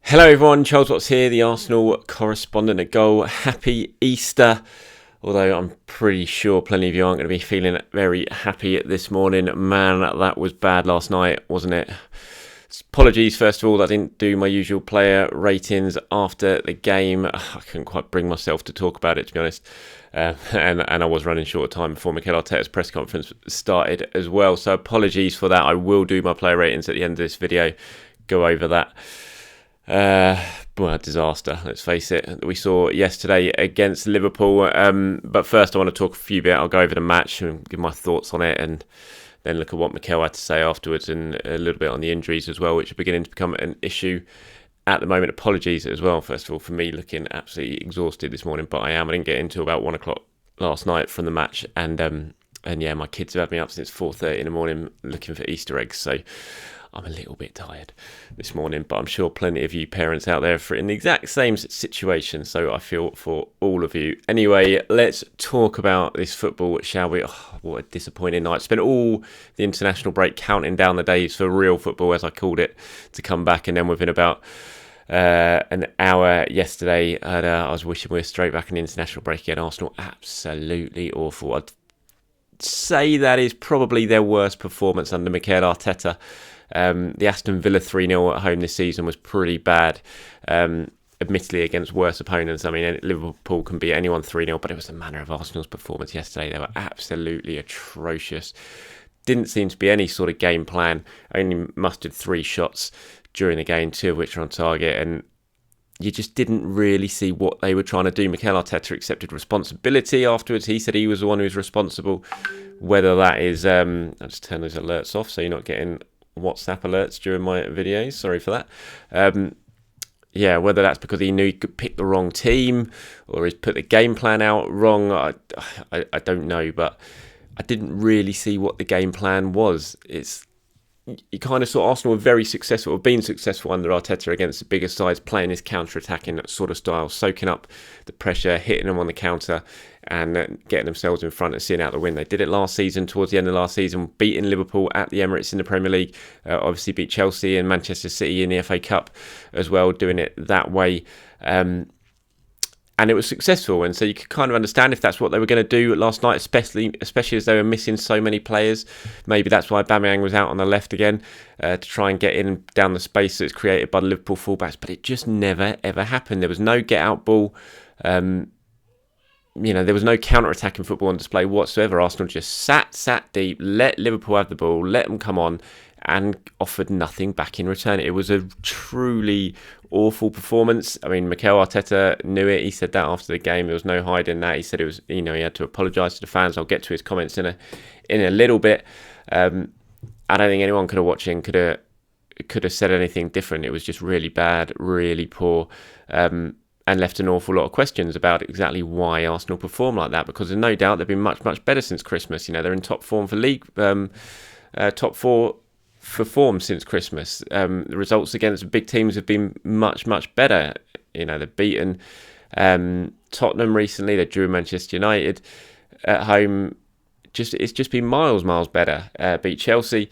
Hello everyone, Charles Watts here, the Arsenal correspondent at Goal. Happy Easter, although I'm pretty sure plenty of you aren't going to be feeling very happy this morning. Man, that was bad last night, wasn't it? Apologies first of all that I didn't do my usual player ratings after the game. I couldn't quite bring myself to talk about it, to be honest. And I was running short of time before Mikel Arteta's press conference started as well. So apologies for that. I will do my player ratings at the end of this video, go over that. Disaster, let's face it, that we saw yesterday against Liverpool. But first I want to talk a few bit. I'll go over the match and give my thoughts on it, and then look at what Mikel had to say afterwards, and a little bit on the injuries as well, which are beginning to become an issue at the moment. Apologies as well, first of all, for me looking absolutely exhausted this morning, but I didn't get into about 1 o'clock last night from the match, and yeah, my kids have had me up since 4:30 in the morning looking for Easter eggs, so I'm a little bit tired this morning, but I'm sure plenty of you parents out there are in the exact same situation, so I feel for all of you. Anyway, let's talk about this football, shall we? Oh, what a disappointing night. Spent all the international break counting down the days for real football, as I called it, to come back, and then within about an hour yesterday, I was wishing we were straight back in the international break again. Arsenal, absolutely awful. I'd say that is probably their worst performance under Mikel Arteta. The Aston Villa 3-0 at home this season was pretty bad, admittedly against worse opponents. I mean, Liverpool can beat anyone 3-0, but it was the manner of Arsenal's performance yesterday. They were absolutely atrocious. Didn't seem to be any sort of game plan. Only mustered 3 shots during the game, 2 of which were on target, and you just didn't really see what they were trying to do. Mikel Arteta accepted responsibility afterwards. He said he was the one who was responsible. Whether that is, I'll just turn those alerts off so you're not getting WhatsApp alerts during my videos. Sorry for that. Whether that's because he knew he could pick the wrong team or he's put the game plan out wrong, I don't know. But I didn't really see what the game plan was. You kind of saw Arsenal were very successful, or been successful under Arteta against the bigger sides, playing this counter-attacking sort of style, soaking up the pressure, hitting them on the counter, and getting themselves in front and seeing out the win. They did it last season, towards the end of last season, beating Liverpool at the Emirates in the Premier League, obviously beat Chelsea and Manchester City in the FA Cup as well, doing it that way. And it was successful, and so you could kind of understand if that's what they were going to do last night, especially as they were missing so many players. Maybe that's why Aubameyang was out on the left again to try and get in down the space that's created by the Liverpool fullbacks. But it just never ever happened. There was no get-out ball. There was no counter-attacking football on display whatsoever. Arsenal just sat deep, let Liverpool have the ball, let them come on, and offered nothing back in return. It was a truly awful performance. I mean, Mikel Arteta knew it. He said that after the game. There was no hiding that. He said it was, he had to apologise to the fans. I'll get to his comments in a little bit. I don't think anyone could have watched and could have said anything different. It was just really bad, really poor, and left an awful lot of questions about exactly why Arsenal performed like that. Because there's no doubt they've been much, much better since Christmas. They're in top form for league, top 4 for form since Christmas. The results against big teams have been much, much better. They've beaten Tottenham recently. They drew Manchester United at home. It's just been miles better. Beat Chelsea.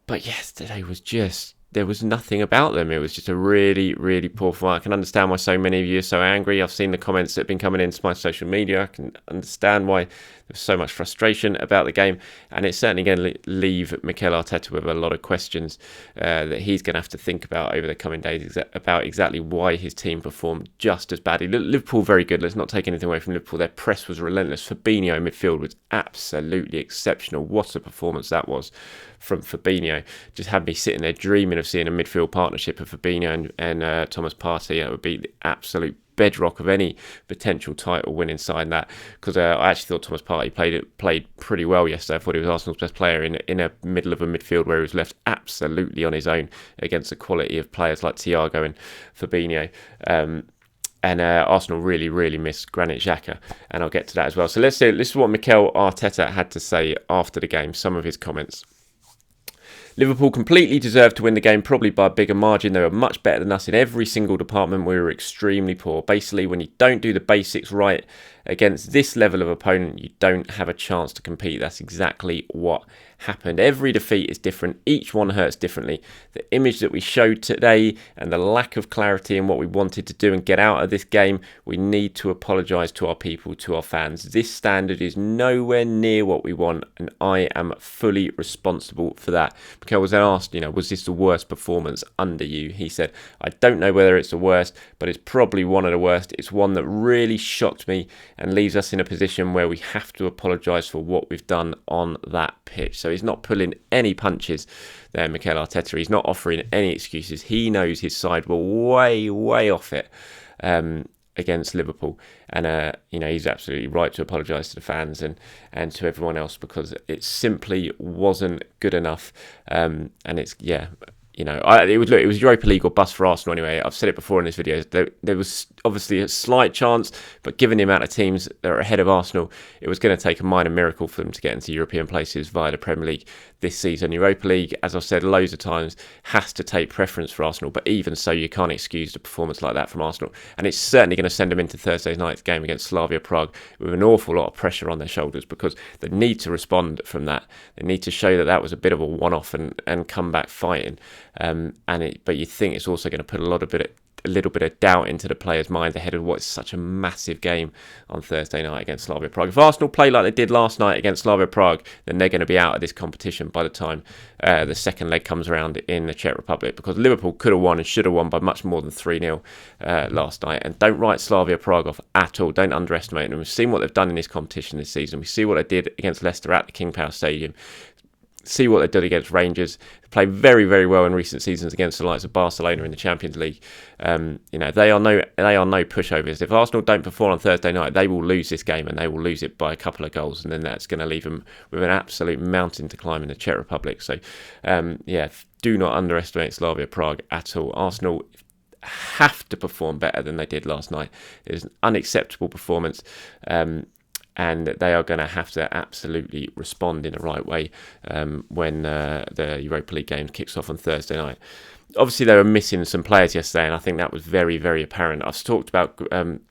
But yesterday was there was nothing about them. It was just a really, really poor fight. I can understand why so many of you are so angry. I've seen the comments that have been coming into my social media. I can understand why there's so much frustration about the game. And it's certainly going to leave Mikel Arteta with a lot of questions that he's going to have to think about over the coming days about exactly why his team performed just as badly. Liverpool, very good. Let's not take anything away from Liverpool. Their press was relentless. Fabinho in midfield was absolutely exceptional. What a performance that was from Fabinho. Just had me sitting there dreaming of seeing a midfield partnership of Fabinho and Thomas Partey. It would be the absolute bedrock of any potential title win inside that, because I actually thought Thomas Partey played pretty well yesterday. I thought he was Arsenal's best player in a middle of a midfield where he was left absolutely on his own against the quality of players like Thiago and Fabinho. And Arsenal really, really missed Granit Xhaka, and I'll get to that as well. So let's see. This is what Mikel Arteta had to say after the game, some of his comments. Liverpool completely deserved to win the game, probably by a bigger margin. They were much better than us in every single department. We were extremely poor. Basically, when you don't do the basics right against this level of opponent, you don't have a chance to compete. That's exactly what happened. Every defeat is different. Each one hurts differently. The image that we showed today and the lack of clarity in what we wanted to do and get out of this game, we need to apologise to our people, to our fans. This standard is nowhere near what we want, and I am fully responsible for that. Mikel was then asked, was this the worst performance under you? He said, I don't know whether it's the worst, but it's probably one of the worst. It's one that really shocked me and leaves us in a position where we have to apologise for what we've done on that pitch. So he's not pulling any punches there, Mikel Arteta. He's not offering any excuses. He knows his side were way, way off it against Liverpool. And, he's absolutely right to apologise to the fans and to everyone else, because it simply wasn't good enough. And it's, it was Europa League or bust for Arsenal anyway. I've said it before in this video. There was obviously a slight chance, but given the amount of teams that are ahead of Arsenal, it was going to take a minor miracle for them to get into European places via the Premier League this season. Europa League, as I've said loads of times, has to take preference for Arsenal, but even so, you can't excuse a performance like that from Arsenal. And it's certainly going to send them into Thursday night's game against Slavia Prague with an awful lot of pressure on their shoulders, because they need to respond from that. They need to show that that was a bit of a one-off and come back fighting. But you think it's also going to put a little bit of doubt into the players' minds ahead of what's such a massive game on Thursday night against Slavia Prague. If Arsenal play like they did last night against Slavia Prague, then they're going to be out of this competition by the time the second leg comes around in the Czech Republic, because Liverpool could have won and should have won by much more than 3-0 last night. And don't write Slavia Prague off at all. Don't underestimate them. We've seen what they've done in this competition this season. We see what they did against Leicester at the King Power Stadium. See what they did against Rangers. They played very, very well in recent seasons against the likes of Barcelona in the Champions League. They are no pushovers. If Arsenal don't perform on Thursday night, they will lose this game, and they will lose it by a couple of goals, and then that's going to leave them with an absolute mountain to climb in the Czech Republic. So, do not underestimate Slavia Prague at all. Arsenal have to perform better than they did last night. It is an unacceptable performance. And they are going to have to absolutely respond in the right way when the Europa League game kicks off on Thursday night. Obviously, they were missing some players yesterday, and I think that was very, very apparent. I've talked about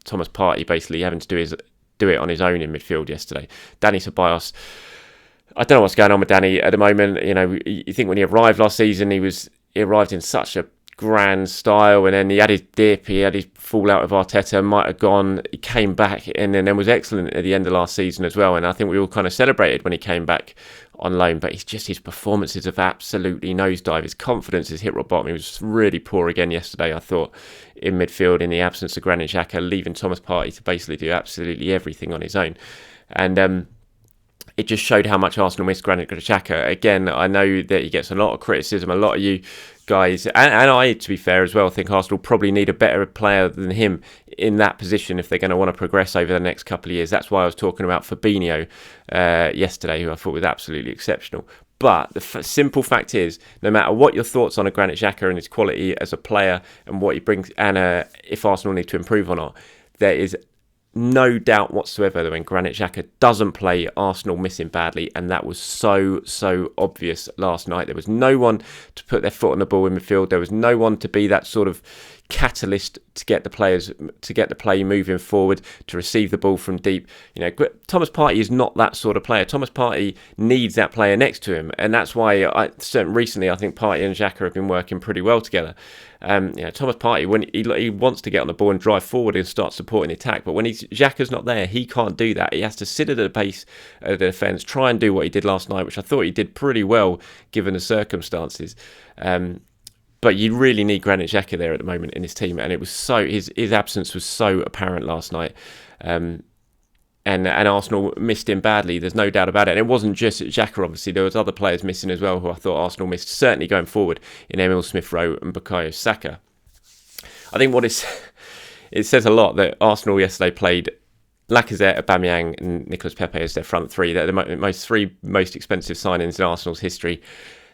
Thomas Partey basically having to do it on his own in midfield yesterday. Dani Ceballos, I don't know what's going on with Dani at the moment. You think when he arrived last season, he arrived in such a grand style, and then he had his dip, he had his fallout with Arteta, might have gone, he came back and then was excellent at the end of last season as well, and I think we all kind of celebrated when he came back on loan, but his performances have absolutely nosedive. His confidence has hit rock bottom. He was really poor again yesterday, I thought, in midfield in the absence of Granit Xhaka, leaving Thomas Partey to basically do absolutely everything on his own. And it just showed how much Arsenal missed Granit Xhaka. Again, I know that he gets a lot of criticism. A lot of you guys, and I, to be fair as well, think Arsenal probably need a better player than him in that position if they're going to want to progress over the next couple of years. That's why I was talking about Fabinho yesterday, who I thought was absolutely exceptional. But the simple fact is, no matter what your thoughts on a Granit Xhaka and his quality as a player and what he brings, and if Arsenal need to improve or not, there is no doubt whatsoever that when Granit Xhaka doesn't play, Arsenal miss him badly, and that was so obvious last night. There was no one to put their foot on the ball in midfield. There was no one to be that sort of catalyst to get the play moving forward, to receive the ball from deep. Thomas Partey is not that sort of player. Thomas Partey needs that player next to him, and that's why recently I think Partey and Xhaka have been working pretty well together. Thomas Partey, when he wants to get on the ball and drive forward and start supporting the attack, but when Xhaka's not there, he can't do that. He has to sit at the base of the defence, try and do what he did last night, which I thought he did pretty well given the circumstances. But you really need Granit Xhaka there at the moment in his team, and it was his absence was so apparent last night. And Arsenal missed him badly, there's no doubt about it. And it wasn't just Xhaka, obviously. There was other players missing as well who I thought Arsenal missed, certainly going forward, in Emile, Smith-Rowe and Bukayo Saka. I think it says a lot that Arsenal yesterday played Lacazette, Aubameyang and Nicolas Pepe as their front three. They're the three most expensive signings in Arsenal's history.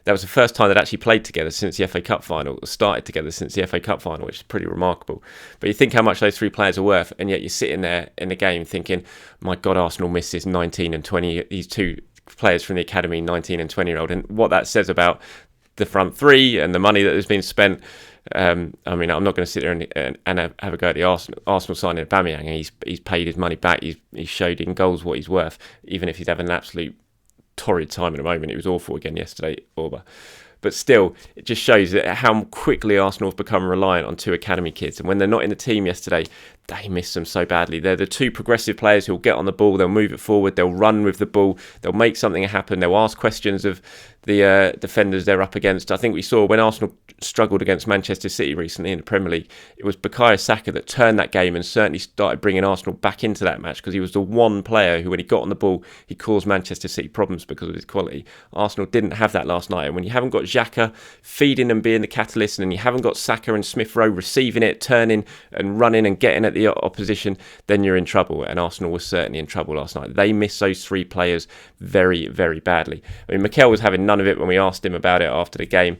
That was the first time they'd actually played together since the FA Cup final, or started together since the FA Cup final, which is pretty remarkable. But you think how much those three players are worth, and yet you're sitting there in the game thinking, my God, Arsenal misses 19 and 20, these two players from the academy, 19 and 20-year-old. And what that says about the front three and the money that has been spent I mean, I'm not going to sit there and have a go at the Arsenal signing Aubameyang. He's paid his money back. He's showed in goals what he's worth, even if he's having an absolute torrid time at the moment. It was awful again yesterday, Auba. But still, it just shows that how quickly Arsenal have become reliant on two academy kids. And when they're not in the team yesterday, they miss them so badly. They're the two progressive players who'll get on the ball, they'll move it forward, they'll run with the ball, they'll make something happen, they'll ask questions of the defenders they're up against. I think we saw when Arsenal struggled against Manchester City recently in the Premier League, it was Bukayo Saka that turned that game and certainly started bringing Arsenal back into that match, because he was the one player who, when he got on the ball, he caused Manchester City problems because of his quality. Arsenal didn't have that last night, and when you haven't got Xhaka feeding and being the catalyst, and you haven't got Saka and Smith Rowe receiving it, turning and running and getting at the opposition, then you're in trouble. And Arsenal was certainly in trouble last night. They missed those three players very, very badly. I mean, Mikel was having none of it when we asked him about it after the game.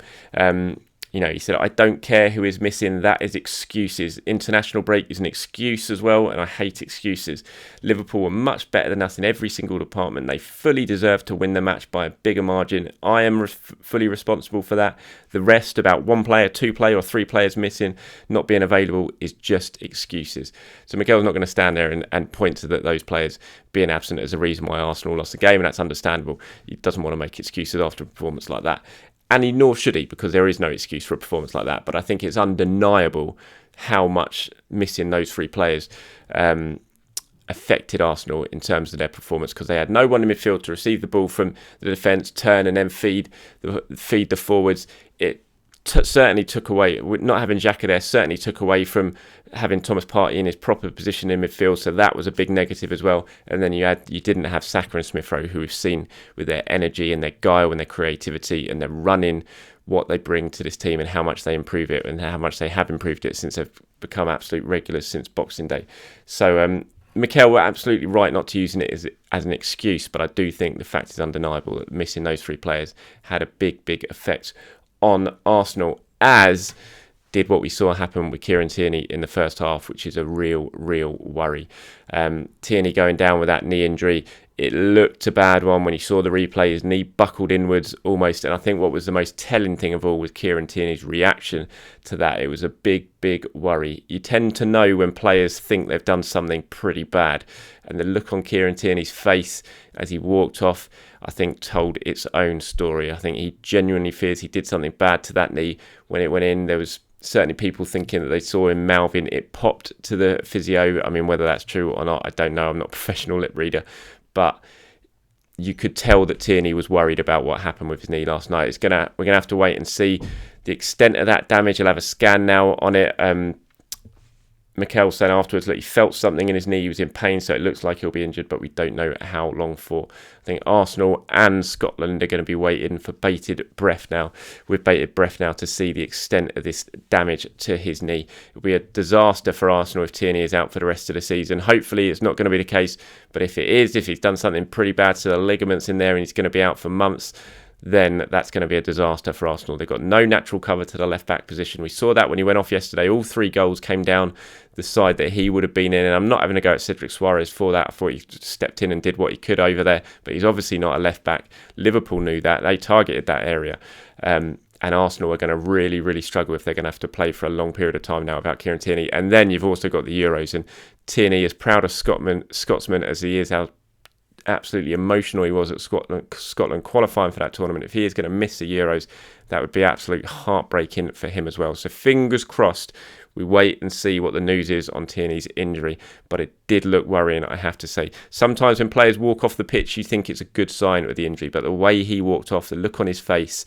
He said, I don't care who is missing, that is excuses. International break is an excuse as well, and I hate excuses. Liverpool were much better than us in every single department. They fully deserved to win the match by a bigger margin. I am fully responsible for that. The rest, about one player, two players, or three players missing, not being available, is just excuses. So Mikel's not going to stand there and point to those players being absent as a reason why Arsenal lost the game, and that's understandable. He doesn't want to make excuses after a performance like that. And nor should he, because there is no excuse for a performance like that. But I think it's undeniable how much missing those three players affected Arsenal in terms of their performance, because they had no one in midfield to receive the ball from the defence, turn and then feed the forwards. It certainly took away, not having Xhaka there certainly took away from having Thomas Partey in his proper position in midfield, so that was a big negative as well. And then you didn't have Saka and Smith Rowe, who we've seen with their energy and their guile and their creativity and their running, what they bring to this team and how much they improve it and how much they have improved it since they've become absolute regulars since Boxing Day. So Mikel were absolutely right not to using it as an excuse, but I do think the fact is undeniable that missing those three players had a big, big effect on Arsenal, as did what we saw happen with Kieran Tierney in the first half, which is a real worry. Tierney going down with that knee injury, it looked a bad one when you saw the replay. His knee buckled inwards almost, and I think what was the most telling thing of all was Kieran Tierney's reaction to that. It was a big worry. You tend to know when players think they've done something pretty bad, and the look on Kieran Tierney's face as he walked off, I think, told its own story. I think he genuinely fears he did something bad to that knee when it went in. There was certainly people thinking that they saw him mouthing, it popped to the physio. I mean, whether that's true or not, I don't know. I'm not a professional lip reader. But you could tell that Tierney was worried about what happened with his knee last night. We're gonna have to wait and see the extent of that damage. He'll have a scan now on it. Mikel said afterwards that he felt something in his knee. He was in pain, so it looks like he'll be injured, but we don't know how long for. I think Arsenal and Scotland are going to be waiting with bated breath now to see the extent of this damage to his knee. It'll be a disaster for Arsenal if Tierney is out for the rest of the season. Hopefully it's not going to be the case, but if it is, if he's done something pretty bad to the ligaments in there and he's going to be out for months, then that's going to be a disaster for Arsenal. They've got no natural cover to the left-back position. We saw that when he went off yesterday. All three goals came down the side that he would have been in, and I'm not having a go at Cedric Suarez for that. I thought he stepped in and did what he could over there, but he's obviously not a left-back. Liverpool knew that. They targeted that area. And Arsenal are going to really struggle if they're going to have to play for a long period of time now without Kieran Tierney. And then you've also got the Euros, and Tierney, as proud a Scotsman as he is, how absolutely emotional he was at Scotland qualifying for that tournament. If he is going to miss the Euros, that would be absolutely heartbreaking for him as well. So fingers crossed, we wait and see what the news is on Tierney's injury, but it did look worrying, I have to say. Sometimes when players walk off the pitch, you think it's a good sign with the injury, but the way he walked off, the look on his face,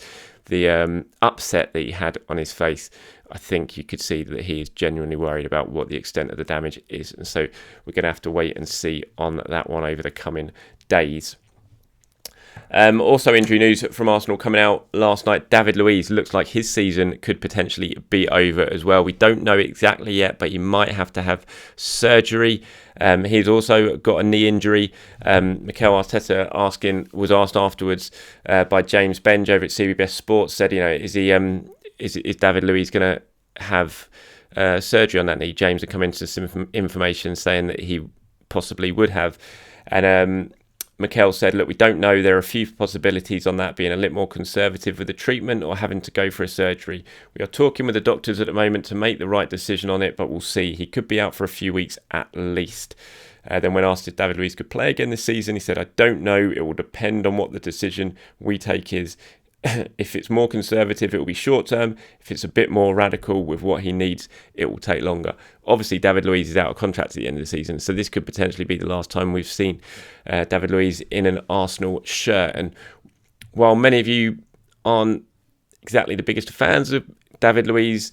the upset that he had on his face, I think you could see that he is genuinely worried about what the extent of the damage is. And so we're going to have to wait and see on that one over the coming days. Also injury news from Arsenal coming out last night. David Luiz looks like his season could potentially be over as well. We don't know exactly yet, but he might have to have surgery. He's also got a knee injury. Mikel Arteta was asked afterwards by James Benge over at CBS Sports, said, is David Luiz going to have surgery on that knee? James had come into some information saying that he possibly would have. And Mikel said, look, we don't know. There are a few possibilities on that, being a little more conservative with the treatment or having to go for a surgery. We are talking with the doctors at the moment to make the right decision on it, but we'll see. He could be out for a few weeks at least. Then when asked if David Luiz could play again this season, he said, I don't know. It will depend on what the decision we take is. If it's more conservative, it will be short term. If it's a bit more radical with what he needs, it will take longer. Obviously, David Luiz is out of contract at the end of the season, so this could potentially be the last time we've seen David Luiz in an Arsenal shirt. And while many of you aren't exactly the biggest fans of David Luiz,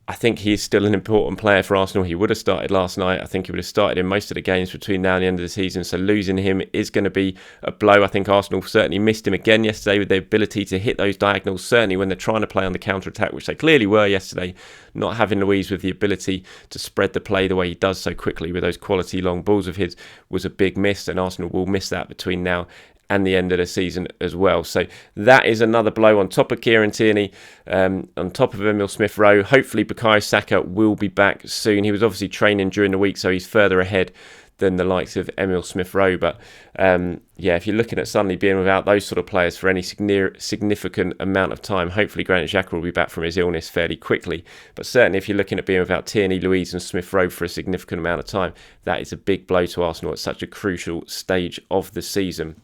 I think he is still an important player for Arsenal. He would have started last night. I think he would have started in most of the games between now and the end of the season. So losing him is going to be a blow. I think Arsenal certainly missed him again yesterday with their ability to hit those diagonals, certainly when they're trying to play on the counter-attack, which they clearly were yesterday. Not having Luiz with the ability to spread the play the way he does so quickly with those quality long balls of his was a big miss, and Arsenal will miss that between now and the end of the season as well. So that is another blow on top of Kieran Tierney, on top of Emile Rowe. Hopefully Bukayo Saka will be back soon. He was obviously training during the week, so he's further ahead than the likes of Emile Rowe. But yeah, if you're looking at suddenly being without those sort of players for any significant amount of time, hopefully Granit Xhaka will be back from his illness fairly quickly. But certainly if you're looking at being without Tierney, Luiz and Rowe for a significant amount of time, that is a big blow to Arsenal at such a crucial stage of the season.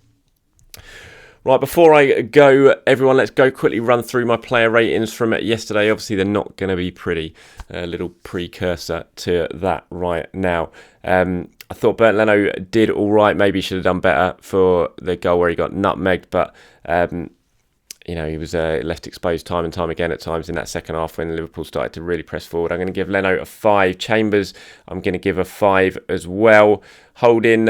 Right, before I go, everyone, let's go quickly run through my player ratings from yesterday. Obviously, they're not going to be pretty. A little precursor to that right now. I thought Bernd Leno did all right. Maybe he should have done better for the goal where he got nutmegged, but you know, he was left exposed time and time again at times in that second half when Liverpool started to really press forward. I'm going to give Leno a 5. Chambers, I'm going to give a 5 as well. Holding,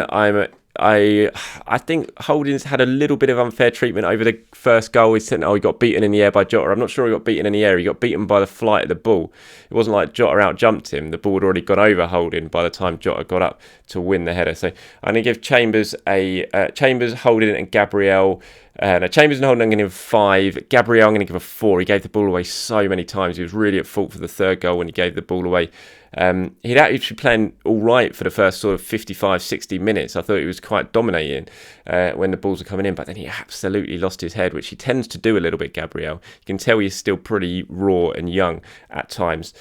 I think Holding's had a little bit of unfair treatment over the first goal. He said, he got beaten in the air by Jota. I'm not sure he got beaten in the air. He got beaten by the flight of the ball. It wasn't like Jota out-jumped him. The ball had already gone over Holding by the time Jota got up to win the header. So I'm going to give Chambers, Holding and Gabriel... Chambers and Holding, I'm going to give a 5. Gabriel, I'm going to give a 4. He gave the ball away so many times. He was really at fault for the third goal when he gave the ball away. He'd actually playing all right for the first sort of 55, 60 minutes. I thought he was quite dominating when the balls were coming in, but then he absolutely lost his head, which he tends to do a little bit, Gabriel. You can tell he's still pretty raw and young at times.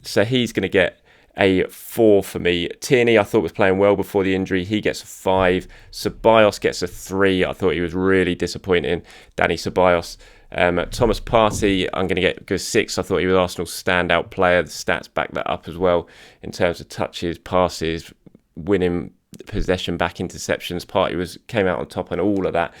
So he's going to get a 4 for me. Tierney, I thought was playing well before the injury. He gets a 5. Ceballos gets a 3. I thought he was really disappointing. Danny Ceballos. Thomas Partey, I'm going to go 6. I thought he was Arsenal's standout player. The stats back that up as well in terms of touches, passes, winning possession, back interceptions. Partey came out on top on all of that.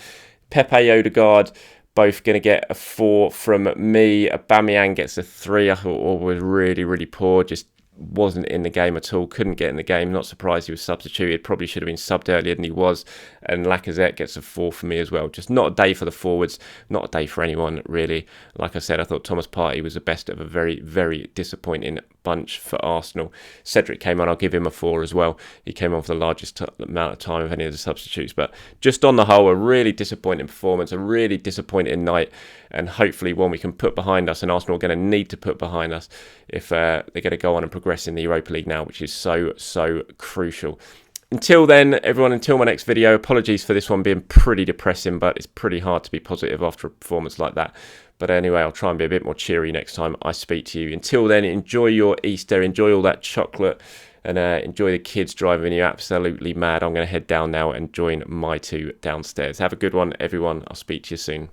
Pepe, Odegaard, both going to get a 4 from me. Aubameyang gets a 3. I thought was really, really poor. Just wasn't in the game at all, couldn't get in the game. Not surprised he was substituted, probably should have been subbed earlier than he was. And Lacazette gets a 4 for me as well. Just not a day for the forwards, not a day for anyone really. Like I said, I thought Thomas Partey was the best of a very, very disappointing bunch for Arsenal. Cedric came on, I'll give him a 4 as well. He came on for the largest amount of time of any of the substitutes, but just on the whole, a really disappointing performance, a really disappointing night, and hopefully one we can put behind us, and Arsenal are going to need to put behind us if they're going to go on and progress in the Europa League now, which is so, so crucial. Until then, everyone, until my next video, apologies for this one being pretty depressing, but it's pretty hard to be positive after a performance like that. But anyway, I'll try and be a bit more cheery next time I speak to you. Until then, enjoy your Easter, enjoy all that chocolate, and enjoy the kids driving you absolutely mad. I'm going to head down now and join my 2 downstairs. Have a good one, everyone. I'll speak to you soon.